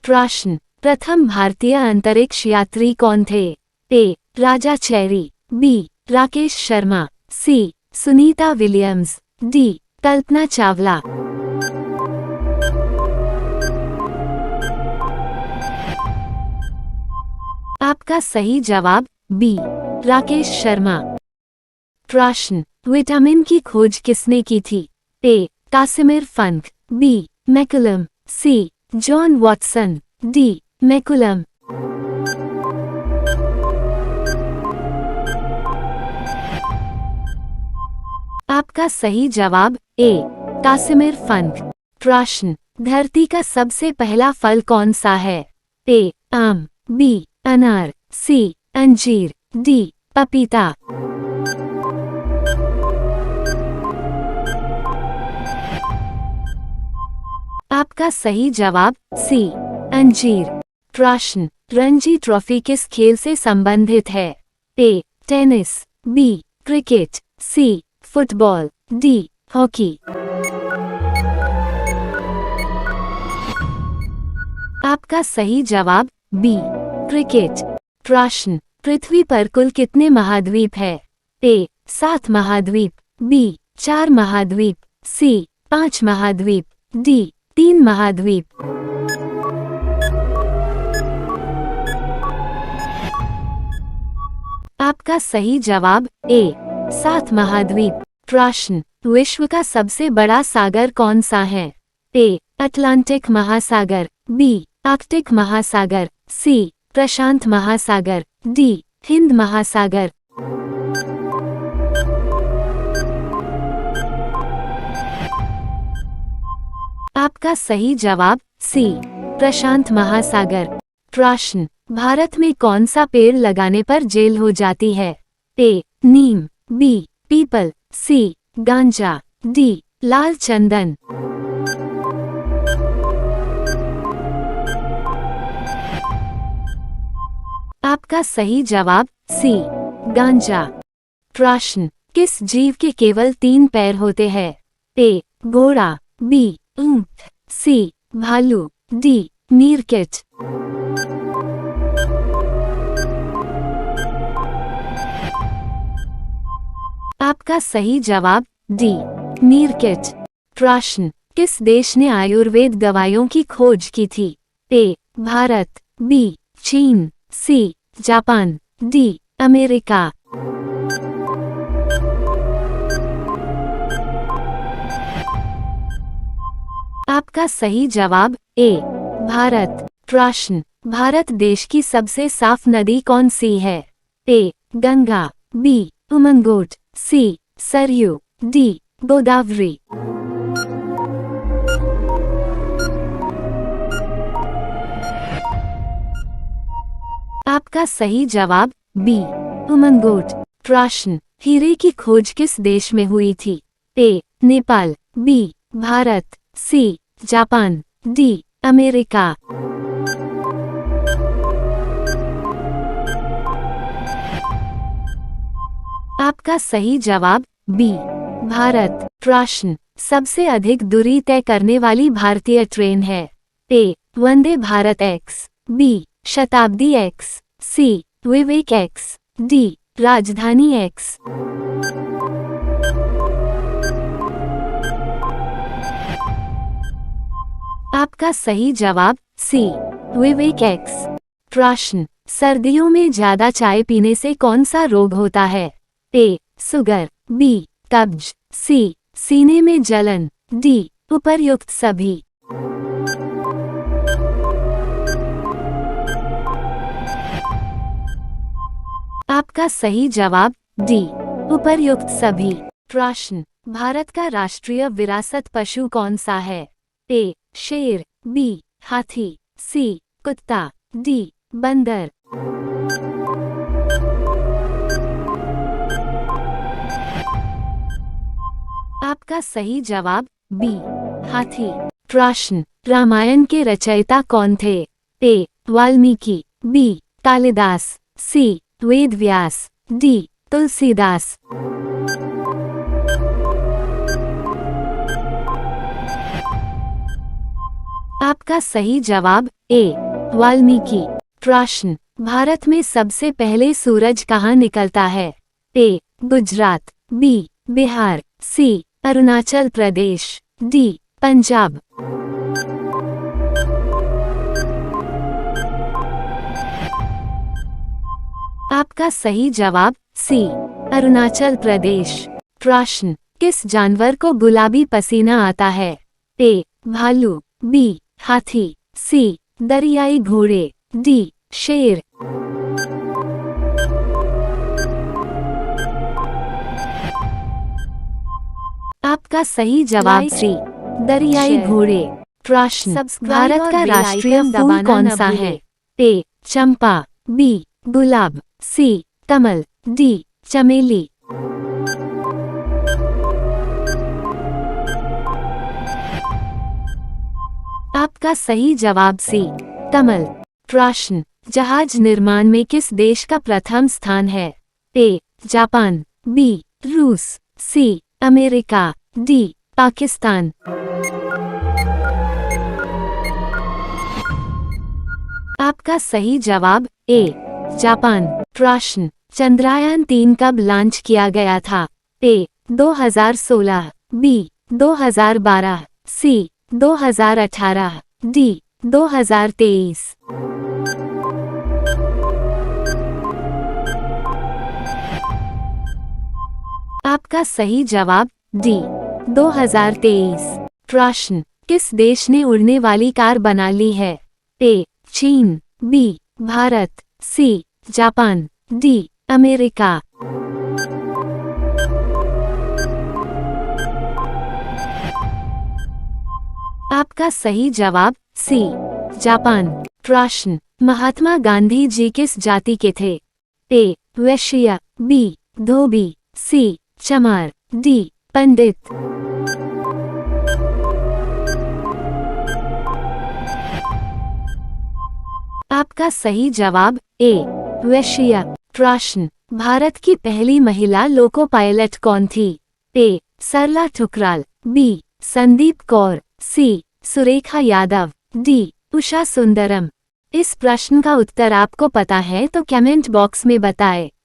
प्रश्न, प्रथम भारतीय अंतरिक्ष यात्री कौन थे? A. Raja Chari, B. Rakesh Sharma, C. Sunita Williams, D. Kalpana Chawla. आपका सही जवाब बी. राकेश शर्मा। प्रश्न, विटामिन की खोज किसने की थी? A. Casimir Funk, B. McCollum, C. John Watson, D. McCollum. आपका सही जवाब ए. कासिमिर फंक। प्रश्न, धरती का सबसे पहला फल कौन सा है? ए. आम, बी. अनार, सी. अंजीर, डी. पपीता। आपका सही जवाब सी. अंजीर। प्रश्न, रणजी ट्रॉफी किस खेल से संबंधित है? A. Tennis, B. Cricket, C. Football, D. Hockey. आपका सही जवाब बी. क्रिकेट। प्रश्न, पृथ्वी पर कुल कितने महाद्वीप है? ए. 7 महाद्वीप, बी. 4 महाद्वीप, सी. 5 महाद्वीप, डी. 3 महाद्वीप। आपका सही जवाब ए. 7 महाद्वीप। प्रश्न, विश्व का सबसे बड़ा सागर कौन सा है? ए. अटलांटिक महासागर, बी. आर्कटिक महासागर, सी. प्रशांत महासागर, डी. हिंद महासागर। आपका सही जवाब सी. प्रशांत महासागर। प्रश्न, भारत में कौन सा पेड़ लगाने पर जेल हो जाती है? ए. नीम, बी. पीपल, सी. गांजा, डी. लाल चंदन। आपका सही जवाब सी. गांजा। प्रश्न, किस जीव के केवल 3 पैर होते हैं? ए. घोड़ा, बी. ऊंट, सी. भालू, डी. मीरकिट। आपका सही जवाब डी. मीरकिट। प्रश्न, किस देश ने आयुर्वेद दवाइयों की खोज की थी? ए. भारत, बी. चीन, सी. Japan, D. अमेरिका। आपका सही जवाब ए. भारत। प्रश्न, भारत देश की सबसे साफ नदी कौन सी है? ए. गंगा, बी. उमंगोट, सी. सरयू, डी. गोदावरी। आपका सही जवाब बी. उमंगोट। प्रश्न, हीरे की खोज किस देश में हुई थी? A. Nepal, B. Bharat, C. Japan, D. America. आपका सही जवाब बी. भारत। प्रश्न, सबसे अधिक दूरी तय करने वाली भारतीय ट्रेन है? ए. Vande Bharat x, B. शताब्दी एक्स, सी. विवेक एक्स, डी. राजधानी एक्स। आपका सही जवाब सी. विवेक एक्स। प्रश्न, सर्दियों में ज्यादा चाय पीने से कौन सा रोग होता है? ए. Sugar, B. कब्ज, सी. सीने में जलन, डी. उपर्युक्त सभी। आपका सही जवाब डी. उपर्युक्त सभी। प्रश्न, भारत का राष्ट्रीय विरासत पशु कौन सा है? ए. शेर, बी. हाथी, सी. कुत्ता, डी. बंदर। आपका सही जवाब बी. हाथी। प्रश्न, रामायण के रचयिता कौन थे? ए. वाल्मीकि, बी. कालिदास, सी. वेद व्यास, डी. तुलसीदास। आपका सही जवाब ए वाल्मीकि। प्रश्न, भारत में सबसे पहले सूरज कहाँ निकलता है? ए गुजरात, बी बिहार, सी अरुणाचल प्रदेश, डी पंजाब। आपका सही जवाब सी अरुणाचल प्रदेश। प्रश्न, किस जानवर को गुलाबी पसीना आता है? ए भालू, बी हाथी, सी दरियाई घोड़े, डी शेर। आपका सही जवाब सी दरियाई घोड़े। प्रश्न, भारत का राष्ट्रीय फूल कौन सा है? ए चंपा, बी गुलाब, सी कमल, डी चमेली। आपका सही जवाब सी कमल। प्रश्न, जहाज निर्माण में किस देश का प्रथम स्थान है? ए जापान, बी रूस, सी अमेरिका, डी पाकिस्तान। आपका सही जवाब ए जापान। प्रश्न, चंद्रयान-3 कब लॉन्च किया गया था? ए 2016, बी 2012, सी 2018, डी 2023। आपका सही जवाब डी 2023। प्रश्न, किस देश ने उड़ने वाली कार बना ली है? ए चीन, B Bharat, C Japan, D America. आपका सही जवाब सी जापान। प्रश्न, महात्मा गांधी जी किस जाति के थे? ए वैश्य, बी धोबी, सी चमार, डी पंडित। आपका सही जवाब ए वैश्य। प्रश्न, भारत की पहली महिला लोको पायलट कौन थी? ए सरला ठुकराल, बी संदीप कौर, सी सुरेखा यादव, डी उषा सुंदरम। इस प्रश्न का उत्तर आपको पता है तो कमेंट बॉक्स में बताएं।